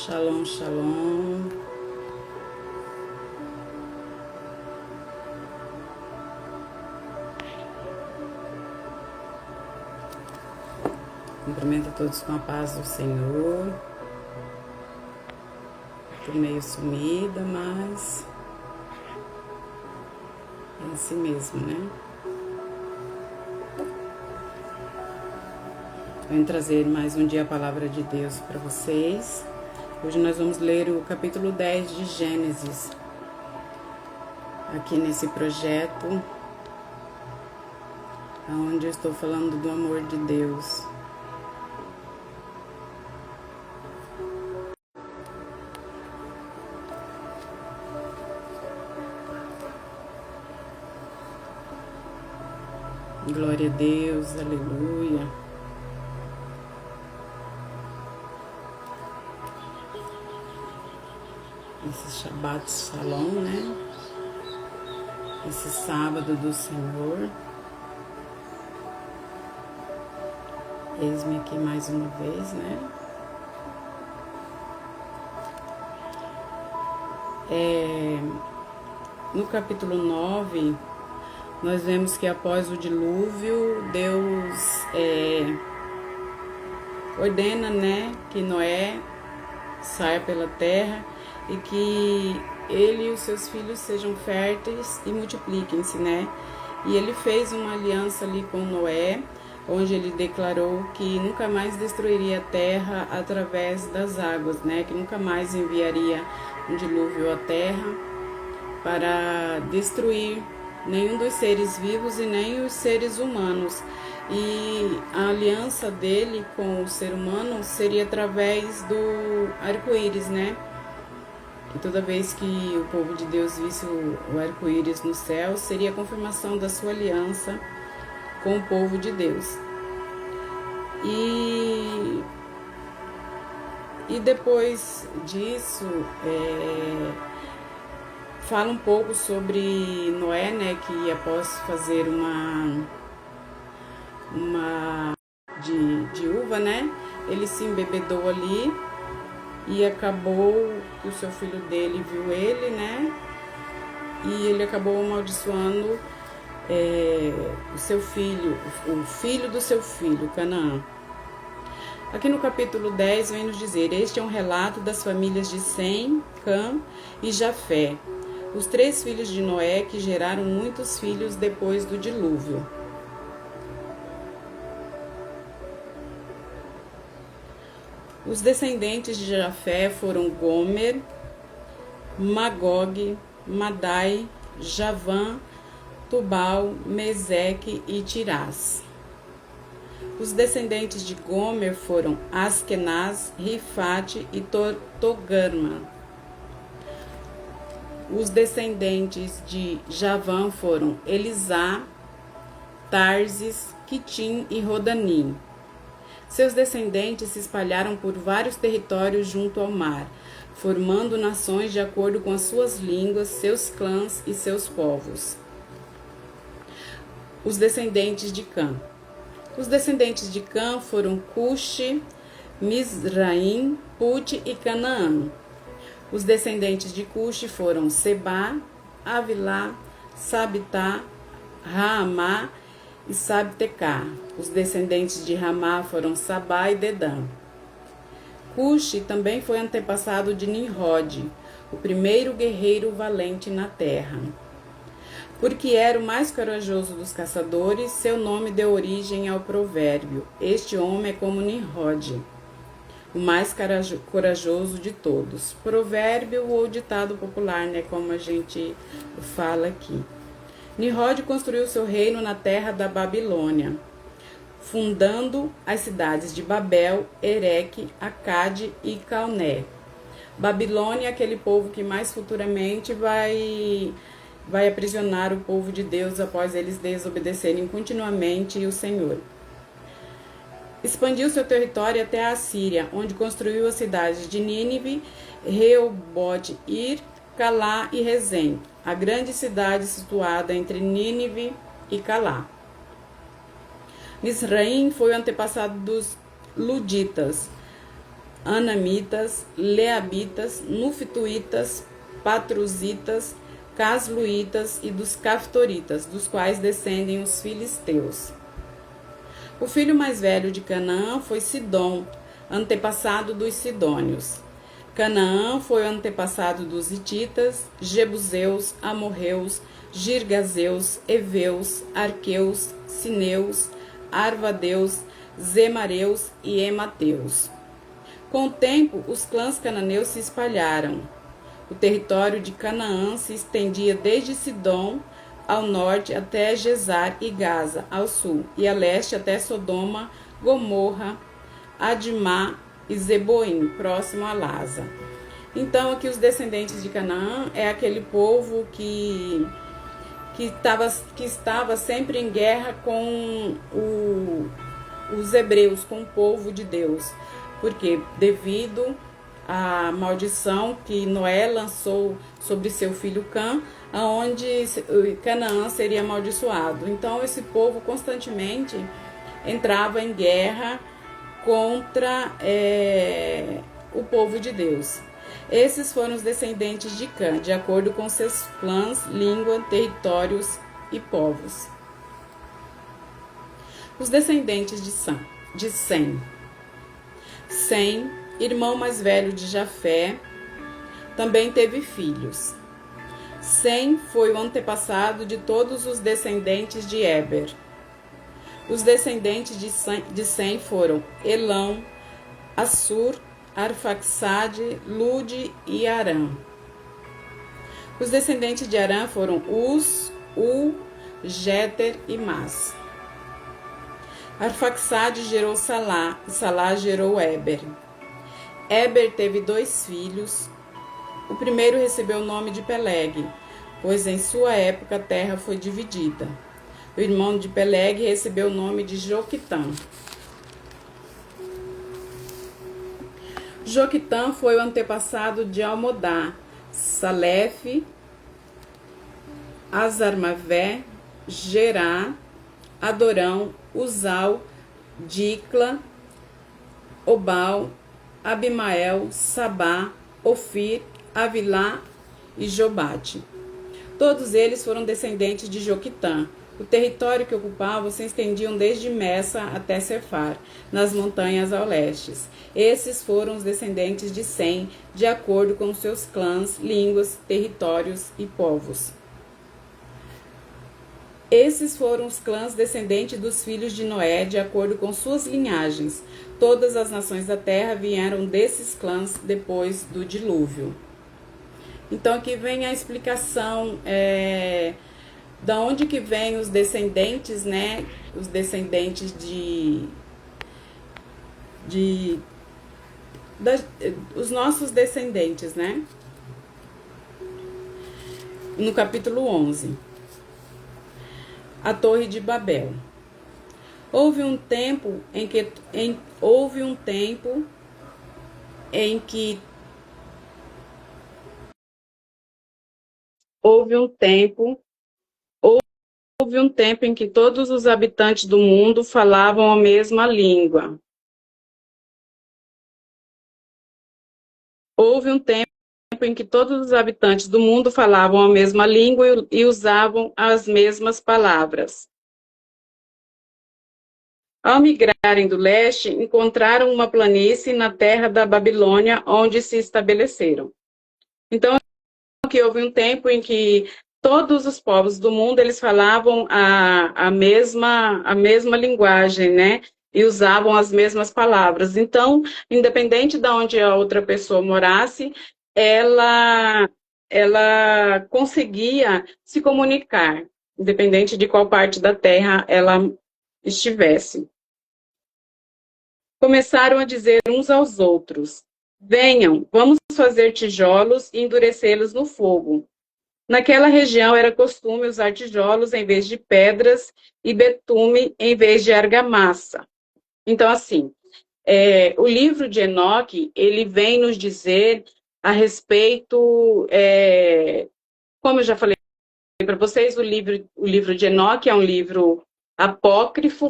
Shalom, shalom. Cumprimento a todos com a paz do Senhor. Tô meio sumida, mas é assim mesmo, né? Venho trazer mais um dia a palavra de Deus para vocês. Hoje nós vamos ler o capítulo 10 de Gênesis, aqui nesse projeto, onde eu estou falando do amor de Deus. Glória a Deus, aleluia. Esse Shabbat Shalom, né? Esse sábado do Senhor. Eis-me aqui mais uma vez, né? No capítulo 9, nós vemos que após o dilúvio, Deus ordena, né, que Noé saia pela terra e que ele e os seus filhos sejam férteis e multipliquem-se, né? E ele fez uma aliança ali com Noé, onde ele declarou que nunca mais destruiria a terra através das águas, né? Que nunca mais enviaria um dilúvio à terra para destruir nenhum dos seres vivos e nem os seres humanos. E a aliança dele com o ser humano seria através do arco-íris, né? E toda vez que o povo de Deus visse o arco-íris no céu, seria a confirmação da sua aliança com o povo de Deus. E depois disso, fala um pouco sobre Noé, né, que após fazer uma de uva, né, ele se embebedou ali e acabou que o seu filho dele viu ele, né, e ele acabou amaldiçoando o seu filho, o filho do seu filho, Canaã. Aqui no capítulo 10 vem nos dizer: este é um relato das famílias de Sem, Cã e Jafé, os 3 filhos de Noé que geraram muitos filhos depois do dilúvio. Os descendentes de Jafé foram Gomer, Magog, Madai, Javã, Tubal, Meseque e Tirás. Os descendentes de Gomer foram Askenaz, Rifate e Togarma. Os descendentes de Javã foram Elisá, Tarsis, Quitim e Rodanim. Seus descendentes se espalharam por vários territórios junto ao mar, formando nações de acordo com as suas línguas, seus clãs e seus povos. Os descendentes de Cã. Os descendentes de Cã foram Cuxi, Mizraim, Put e Canaã. Os descendentes de Cuxi foram Sebá, Avilá, Sabitá, Raamá e Sabtecá. Os descendentes de Ramá foram Sabá e Dedã. Cuxi também foi antepassado de Nimrod, o primeiro guerreiro valente na terra. Porque era o mais corajoso dos caçadores, seu nome deu origem ao provérbio: este homem é como Nimrod, o mais corajoso de todos. Provérbio ou ditado popular, né, como a gente fala aqui. Nimrod construiu seu reino na terra da Babilônia, fundando as cidades de Babel, Ereque, Acade e Calné. Babilônia é aquele povo que mais futuramente vai aprisionar o povo de Deus após eles desobedecerem continuamente o Senhor. Expandiu seu território até a Assíria, onde construiu as cidades de Nínive, Reobote-ir, Calá e Rezém, a grande cidade situada entre Nínive e Calá. Mizraim foi o antepassado dos Luditas, anamitas, leabitas, nufituítas, patruzitas, casluítas e dos caftoritas, dos quais descendem os filisteus. O filho mais velho de Canaã foi Sidom, antepassado dos sidônios. Canaã foi antepassado dos hititas, jebuseus, amorreus, girgazeus, heveus, arqueus, sineus, arvadeus, zemareus e emateus. Com o tempo, os clãs cananeus se espalharam. O território de Canaã se estendia desde Sidom ao norte até Gesar e Gaza ao sul, e a leste até Sodoma, Gomorra, Adimá e Zeboim, próximo a Lasa. Então, aqui os descendentes de Canaã é aquele povo que estava sempre em guerra com os hebreus, com o povo de Deus. Porque devido à maldição que Noé lançou sobre seu filho Cã, onde Canaã seria amaldiçoado. Então, esse povo constantemente entrava em guerra contra o povo de Deus. Esses foram os descendentes de Cã, de acordo com seus clãs, língua, territórios e povos. Os descendentes de Sem. Sem, irmão mais velho de Jafé, também teve filhos. Sem foi o antepassado de todos os descendentes de Éber. Os descendentes de Sem foram Elão, Assur, Arfaxade, Lude e Arã. Os descendentes de Arã foram Uz, U, Jéter e Mas. Arfaxade gerou Salá, e Salá gerou Éber. Éber teve 2 filhos. O primeiro recebeu o nome de Peleg, pois em sua época a terra foi dividida. O irmão de Peleg recebeu o nome de Joquitã. Joquitã foi o antepassado de Almodá, Salef, Azarmavé, Gerá, Adorão, Uzal, Dicla, Obal, Abimael, Sabá, Ofir, Avilá e Jobate. Todos eles foram descendentes de Joquitã. O território que ocupavam se estendiam desde Messa até Sefar, nas montanhas ao leste. Esses foram os descendentes de Sem, de acordo com seus clãs, línguas, territórios e povos. Esses foram os clãs descendentes dos filhos de Noé, de acordo com suas linhagens. Todas as nações da terra vieram desses clãs depois do dilúvio. Então aqui vem a explicação da onde que vem os descendentes, né? Os descendentes os nossos descendentes, né? No capítulo 11. A Torre de Babel. Houve um tempo em que todos os habitantes do mundo falavam a mesma língua. Houve um tempo em que todos os habitantes do mundo falavam a mesma língua e usavam as mesmas palavras. Ao migrarem do leste, encontraram uma planície na terra da Babilônia, onde se estabeleceram. Então, que houve um tempo em que todos os povos do mundo eles falavam a mesma linguagem, né? E usavam as mesmas palavras. Então, independente de onde a outra pessoa morasse, ela conseguia se comunicar, independente de qual parte da terra ela estivesse. Começaram a dizer uns aos outros: venham, vamos fazer tijolos e endurecê-los no fogo. Naquela região era costume usar tijolos em vez de pedras e betume em vez de argamassa. Então, assim, o livro de Enoque, ele vem nos dizer a respeito, como eu já falei para vocês, o livro de Enoque é um livro apócrifo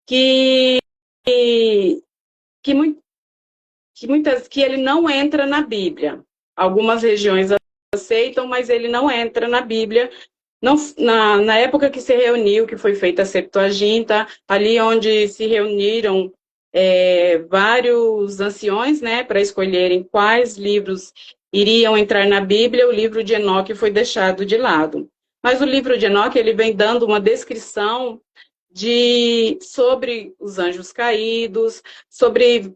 que que ele não entra na Bíblia. Algumas regiões aceitam, mas ele não entra na Bíblia. Não, na época que se reuniu, que foi feita a Septuaginta, ali onde se reuniram vários anciões, né, para escolherem quais livros iriam entrar na Bíblia, o livro de Enoque foi deixado de lado. Mas o livro de Enoque, ele vem dando uma descrição sobre os anjos caídos, sobre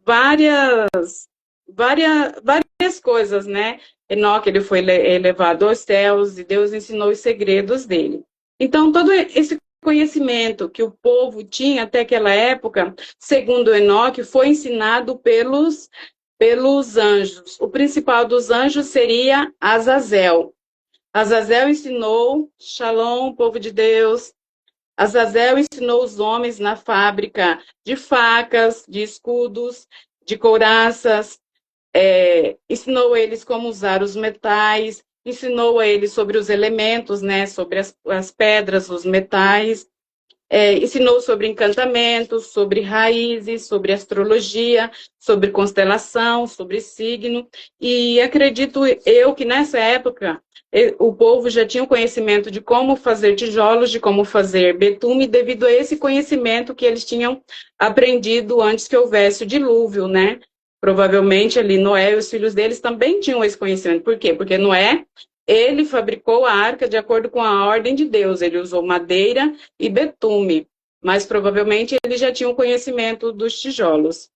várias coisas, né? Enoque, ele foi elevado aos céus e Deus ensinou os segredos dele. Então, todo esse conhecimento que o povo tinha até aquela época, segundo Enoque, foi ensinado pelos anjos. O principal dos anjos seria Azazel. Azazel ensinou, Shalom, povo de Deus. Azazel ensinou os homens na fábrica de facas, de escudos, de couraças, ensinou eles como usar os metais, ensinou a eles sobre os elementos, né, sobre as pedras, os metais, ensinou sobre encantamentos, sobre raízes, sobre astrologia, sobre constelação, sobre signo, e acredito eu que nessa época o povo já tinha o conhecimento de como fazer tijolos, de como fazer betume, devido a esse conhecimento que eles tinham aprendido antes que houvesse o dilúvio, né? Provavelmente ali Noé e os filhos deles também tinham esse conhecimento. Por quê? Porque Noé, ele fabricou a arca de acordo com a ordem de Deus. Ele usou madeira e betume, mas provavelmente ele já tinha o conhecimento dos tijolos.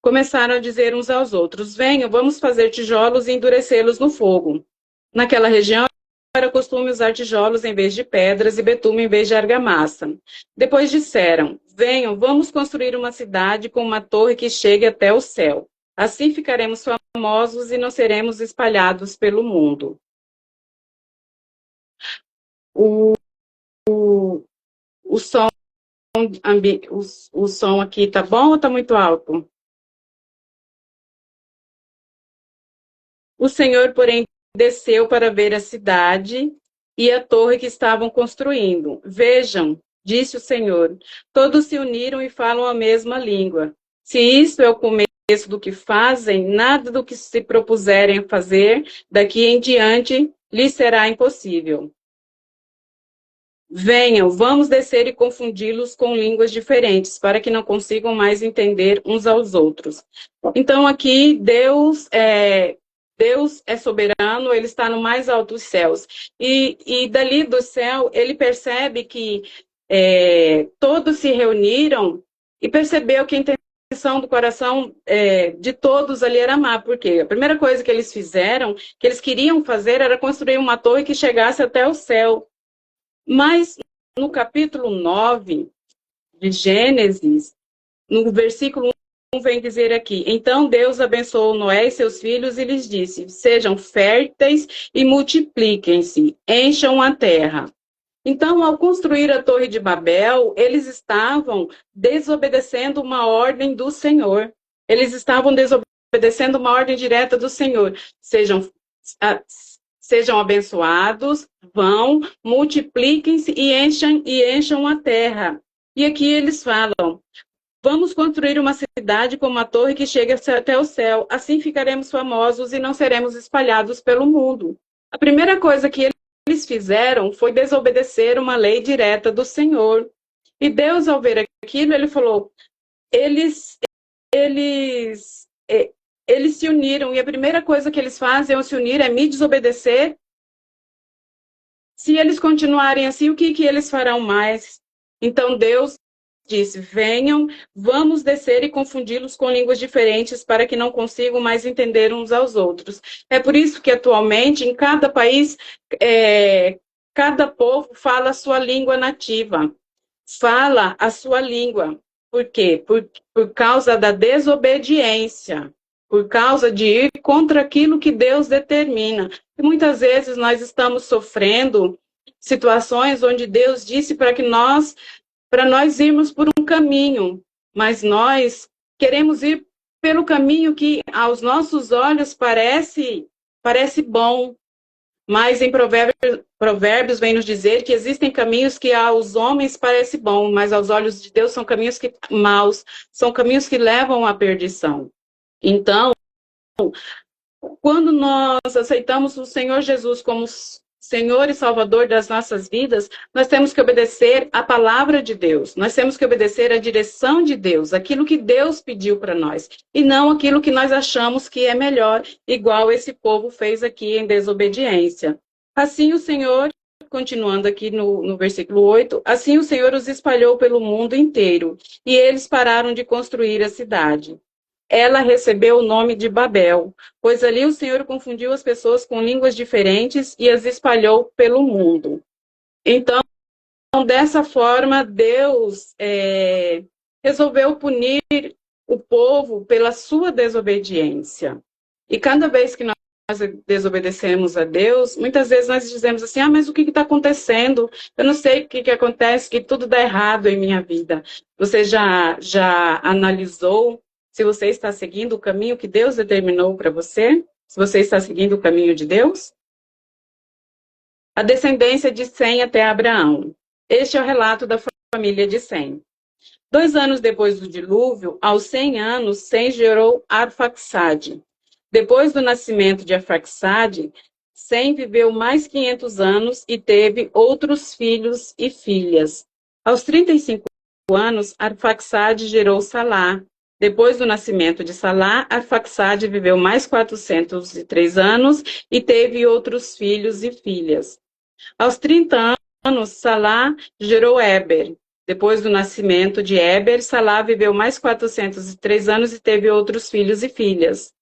Começaram a dizer uns aos outros: venham, vamos fazer tijolos e endurecê-los no fogo. Naquela região era costume usar tijolos em vez de pedras e betume em vez de argamassa. Depois disseram: venham, vamos construir uma cidade com uma torre que chegue até o céu. Assim ficaremos famosos e não seremos espalhados pelo mundo. O som, o som aqui tá bom ou tá muito alto? O Senhor, porém, desceu para ver a cidade e a torre que estavam construindo. Vejam, disse o Senhor, todos se uniram e falam a mesma língua. Se isto é o começo do que fazem, nada do que se propuserem a fazer daqui em diante lhes será impossível. Venham, vamos descer e confundi-los com línguas diferentes, para que não consigam mais entender uns aos outros. Então, aqui, Deus é soberano, ele está no mais alto dos céus. E dali do céu, ele percebe que todos se reuniram e percebeu que a intenção do coração de todos ali era amar. Por quê? A primeira coisa que eles fizeram, que eles queriam fazer, era construir uma torre que chegasse até o céu. Mas no capítulo 9 de Gênesis, no versículo 1 vem dizer aqui: então Deus abençoou Noé e seus filhos e lhes disse: sejam férteis e multipliquem-se, encham a terra. Então, ao construir a Torre de Babel, eles estavam desobedecendo uma ordem do Senhor. Eles estavam desobedecendo uma ordem direta do Senhor. Sejam abençoados, vão, multipliquem-se e encham a terra. E aqui eles falam: vamos construir uma cidade com uma torre que chegue até o céu. Assim ficaremos famosos e não seremos espalhados pelo mundo. A primeira coisa que eles fizeram foi desobedecer uma lei direta do Senhor. E Deus, ao ver aquilo, ele falou: eles se uniram, e a primeira coisa que eles fazem ao se unir é me desobedecer. Se eles continuarem assim, o que eles farão mais? Então Deus disse: venham, vamos descer e confundi-los com línguas diferentes para que não consigam mais entender uns aos outros. É por isso que atualmente em cada país, cada povo fala a sua língua nativa, fala a sua língua. Por quê? Por causa da desobediência, por causa de ir contra aquilo que Deus determina. E muitas vezes nós estamos sofrendo situações onde Deus disse para nós irmos por um caminho, mas nós queremos ir pelo caminho que aos nossos olhos parece bom, Mas em Provérbios vem nos dizer que existem caminhos que aos homens parecem bons, mas aos olhos de Deus são caminhos maus, são caminhos que levam à perdição. Então, quando nós aceitamos o Senhor Jesus como Senhor e Salvador das nossas vidas, nós temos que obedecer a palavra de Deus, nós temos que obedecer a direção de Deus, aquilo que Deus pediu para nós, e não aquilo que nós achamos que é melhor, igual esse povo fez aqui em desobediência. Assim o Senhor, continuando aqui no versículo 8, assim o Senhor os espalhou pelo mundo inteiro, e eles pararam de construir a cidade. Ela recebeu o nome de Babel, pois ali o Senhor confundiu as pessoas com línguas diferentes e as espalhou pelo mundo. Então, dessa forma, Deus resolveu punir o povo pela sua desobediência. E cada vez que nós desobedecemos a Deus, muitas vezes nós dizemos assim, mas o que está acontecendo? Eu não sei o que acontece, que tudo dá errado em minha vida. Você já analisou se você está seguindo o caminho que Deus determinou para você? Se você está seguindo o caminho de Deus? A descendência de Sem até Abraão. Este é o relato da família de Sem. 2 anos depois do dilúvio, aos 100 anos, Sem gerou Arfaxade. Depois do nascimento de Arfaxade, Sem viveu mais 500 anos e teve outros filhos e filhas. Aos 35 anos, Arfaxade gerou Salá. Depois do nascimento de Salá, Arfaxade viveu mais 403 anos e teve outros filhos e filhas. Aos 30 anos, Salá gerou Éber. Depois do nascimento de Éber, Salá viveu mais 403 anos e teve outros filhos e filhas.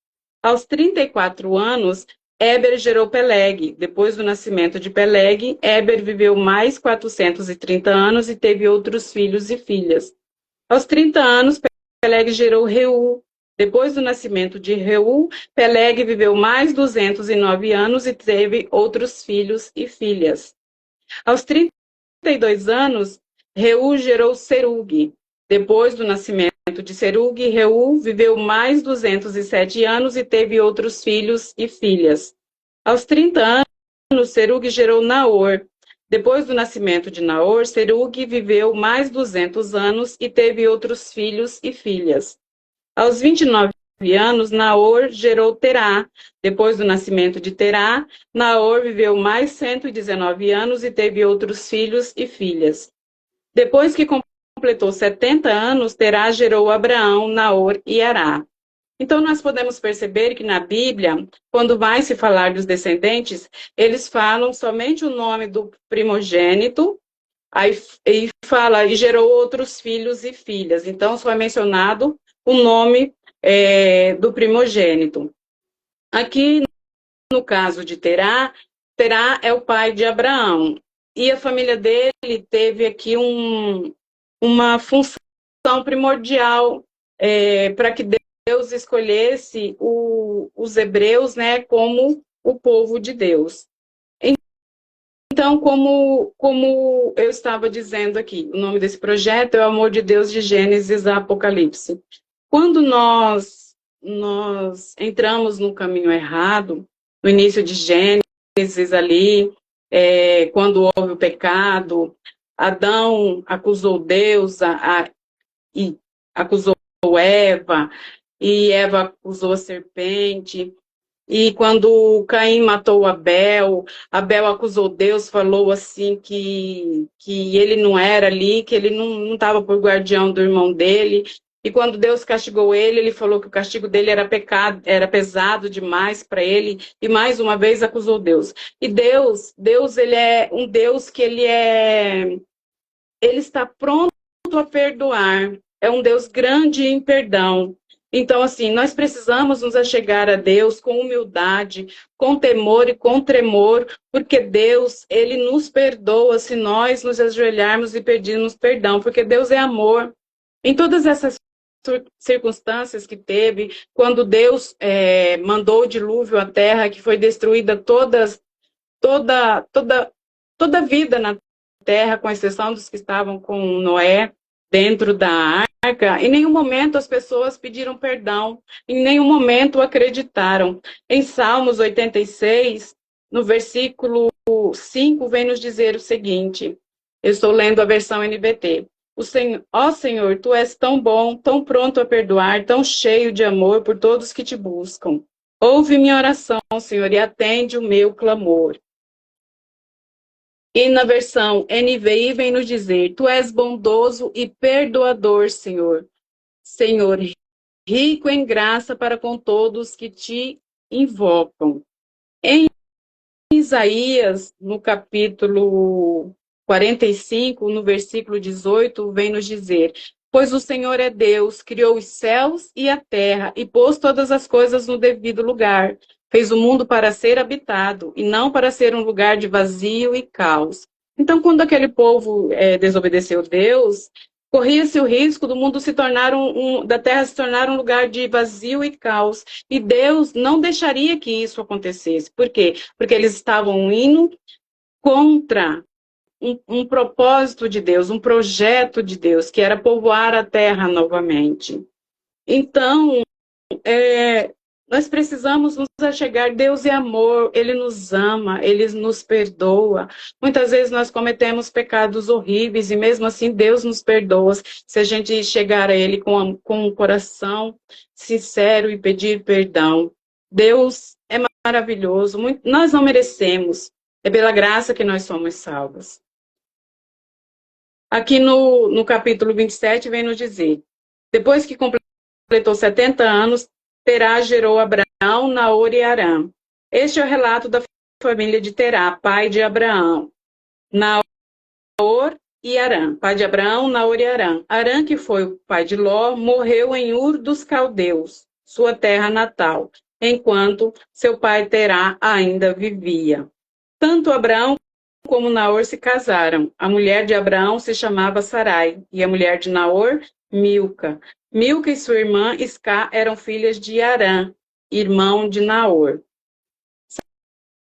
Aos 34 anos, Éber gerou Peleg. Depois do nascimento de Peleg, Éber viveu mais 430 anos e teve outros filhos e filhas. Aos 30 anos, Peleg gerou Reu. Depois do nascimento de Reu, Peleg viveu mais 209 anos e teve outros filhos e filhas. Aos 32 anos, Reu gerou Serug. Depois do nascimento de Serug, Reu viveu mais 207 anos e teve outros filhos e filhas. Aos 30 anos, Serug gerou Naor. Depois do nascimento de Naor, Serug viveu mais 200 anos e teve outros filhos e filhas. Aos 29 anos, Naor gerou Terá. Depois do nascimento de Terá, Naor viveu mais 119 anos e teve outros filhos e filhas. Depois que completou 70 anos, Terá gerou Abraão, Naor e Ará. Então, nós podemos perceber que na Bíblia, quando vai se falar dos descendentes, eles falam somente o nome do primogênito, aí fala, e gerou outros filhos e filhas. Então, só é mencionado o nome do primogênito. Aqui, no caso de Terá, Terá é o pai de Abraão. E a família dele teve aqui uma função primordial para que Deus escolhesse os hebreus, né, como o povo de Deus. Então, como eu estava dizendo aqui, o nome desse projeto é o Amor de Deus de Gênesis a Apocalipse. Quando nós entramos no caminho errado, no início de Gênesis ali, quando houve o pecado, Adão acusou Deus e acusou Eva, e Eva acusou a serpente. E quando Caim matou Abel, Abel acusou Deus, falou assim que ele não era ali, que ele não estava por guardião do irmão dele. E quando Deus castigou ele, ele falou que o castigo dele era pecado, era pesado demais para ele, e mais uma vez acusou Deus. E Deus, ele é um Deus que ele está pronto a perdoar. É um Deus grande em perdão. Então, assim, nós precisamos nos achegar a Deus com humildade, com temor e com tremor, porque Deus, ele nos perdoa se nós nos ajoelharmos e pedirmos perdão, porque Deus é amor. Em todas essas circunstâncias que teve, quando Deus mandou o dilúvio à terra, que foi destruída toda a vida na terra, com exceção dos que estavam com Noé dentro da arca, em nenhum momento as pessoas pediram perdão, em nenhum momento acreditaram. Em Salmos 86, no versículo 5, vem nos dizer o seguinte, eu estou lendo a versão NVT. Ó Senhor, Tu és tão bom, tão pronto a perdoar, tão cheio de amor por todos que Te buscam. Ouve minha oração, Senhor, e atende o meu clamor. E na versão NVI vem nos dizer, Tu és bondoso e perdoador, Senhor. Senhor, rico em graça para com todos que Te invocam. Em Isaías, no capítulo 45, no versículo 18, vem nos dizer, pois o Senhor é Deus, criou os céus e a terra e pôs todas as coisas no devido lugar. Fez o mundo para ser habitado e não para ser um lugar de vazio e caos. Então, quando aquele povo desobedeceu Deus, corria-se o risco do mundo se tornar da terra se tornar um lugar de vazio e caos. E Deus não deixaria que isso acontecesse. Por quê? Porque eles estavam indo contra um propósito de Deus, um projeto de Deus, que era povoar a terra novamente. Então, nós precisamos nos achegar. Deus é amor, Ele nos ama, Ele nos perdoa. Muitas vezes nós cometemos pecados horríveis e mesmo assim Deus nos perdoa se a gente chegar a Ele com um coração sincero e pedir perdão. Deus é maravilhoso, nós não merecemos, é pela graça que nós somos salvos. Aqui no capítulo 27 vem nos dizer, depois que completou 70 anos, Terá gerou Abraão, Naor e Arã. Este é o relato da família de Terá, pai de Abraão. Naor e Arã, pai de Abraão, Naor e Arã. Arã, que foi o pai de Ló, morreu em Ur dos Caldeus, sua terra natal, enquanto seu pai Terá ainda vivia. Tanto Abraão como Naor se casaram. A mulher de Abraão se chamava Sarai, e a mulher de Naor, Milca. Milca e sua irmã Iscá eram filhas de Arã, irmão de Naor.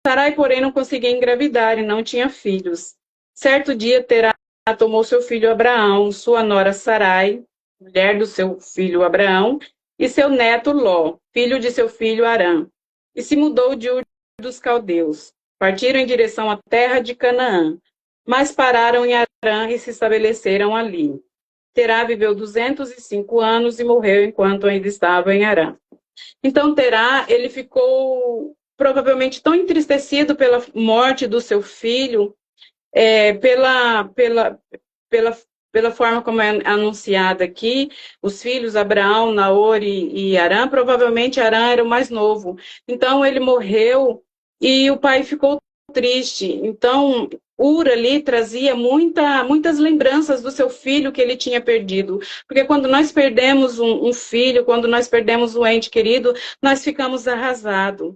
Sarai, porém, não conseguia engravidar e não tinha filhos. Certo dia, Terá tomou seu filho Abraão, sua nora Sarai, mulher do seu filho Abraão, e seu neto Ló, filho de seu filho Arã, e se mudou de Ur dos Caldeus. Partiram em direção à terra de Canaã, mas pararam em Arã e se estabeleceram ali. Terá viveu 205 anos e morreu enquanto ainda estava em Arã. Então Terá, ele ficou provavelmente tão entristecido pela morte do seu filho, pela forma como é anunciada aqui, os filhos Abraão, Naor e Arã, provavelmente Arã era o mais novo. Então ele morreu e o pai ficou triste. Então Ur ali trazia muitas lembranças do seu filho que ele tinha perdido. Porque quando nós perdemos um filho, quando nós perdemos um ente querido, nós ficamos arrasados.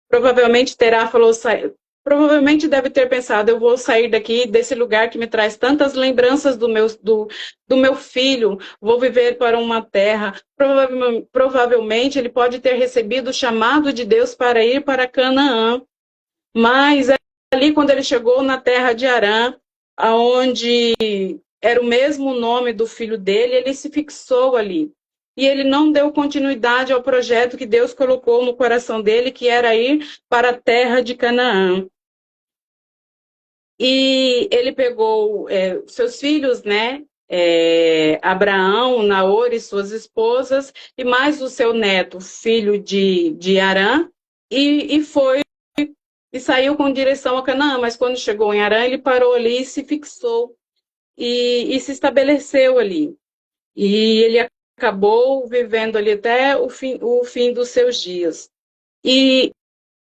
Provavelmente Terá falou, provavelmente deve ter pensado, eu vou sair daqui, desse lugar que me traz tantas lembranças do meu filho, vou viver para uma terra. Provavelmente ele pode ter recebido o chamado de Deus para ir para Canaã. Mas ali, quando ele chegou na terra de Arã, onde era o mesmo nome do filho dele, ele se fixou ali. E ele não deu continuidade ao projeto que Deus colocou no coração dele, que era ir para a terra de Canaã. E ele pegou seus filhos, né? Abraão, Naor e suas esposas, e mais o seu neto, filho de Arã, e foi e saiu com direção a Canaã, mas quando chegou em Arã, ele parou ali e se fixou e se estabeleceu ali. E ele acabou vivendo ali até o fim dos seus dias. E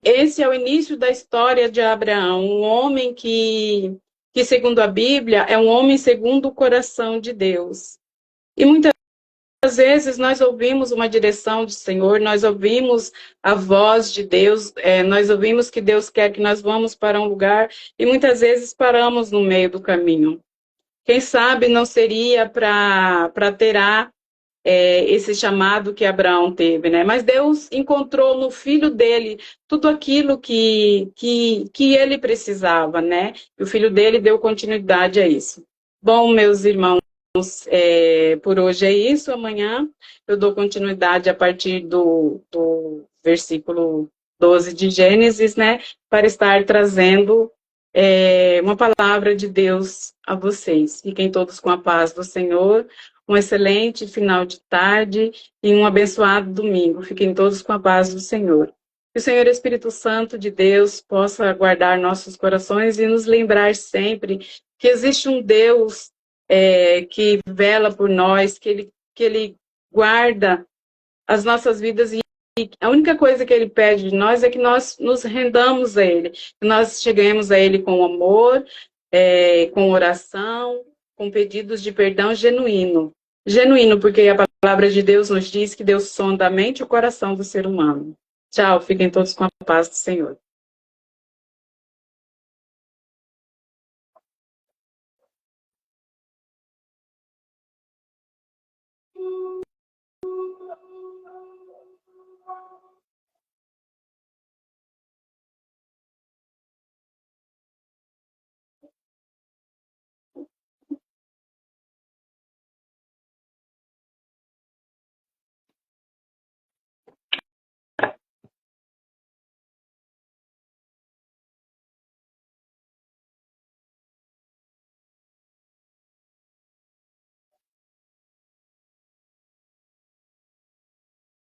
esse é o início da história de Abraão, um homem que segundo a Bíblia, é um homem segundo o coração de Deus. E muitas vezes nós ouvimos uma direção do Senhor, nós ouvimos a voz de Deus, nós ouvimos que Deus quer que nós vamos para um lugar e muitas vezes paramos no meio do caminho. Quem sabe não seria para Terá esse chamado que Abraão teve, né? Mas Deus encontrou no filho dele tudo aquilo que ele precisava, né? E o filho dele deu continuidade a isso. Bom, meus irmãos, por hoje é isso. Amanhã eu dou continuidade a partir do versículo 12 de Gênesis, né, para estar trazendo uma palavra de Deus a vocês. Fiquem todos com a paz do Senhor, um excelente final de tarde e um abençoado domingo. Fiquem todos com a paz do Senhor. Que o Senhor Espírito Santo de Deus possa guardar nossos corações e nos lembrar sempre que existe um Deus que vela por nós, que ele guarda as nossas vidas, e a única coisa que ele pede de nós é que nós nos rendamos a ele, que nós cheguemos a ele com amor, com oração, com pedidos de perdão genuíno. Genuíno, porque a palavra de Deus nos diz que Deus sonda a mente e o coração do ser humano. Tchau, fiquem todos com a paz do Senhor.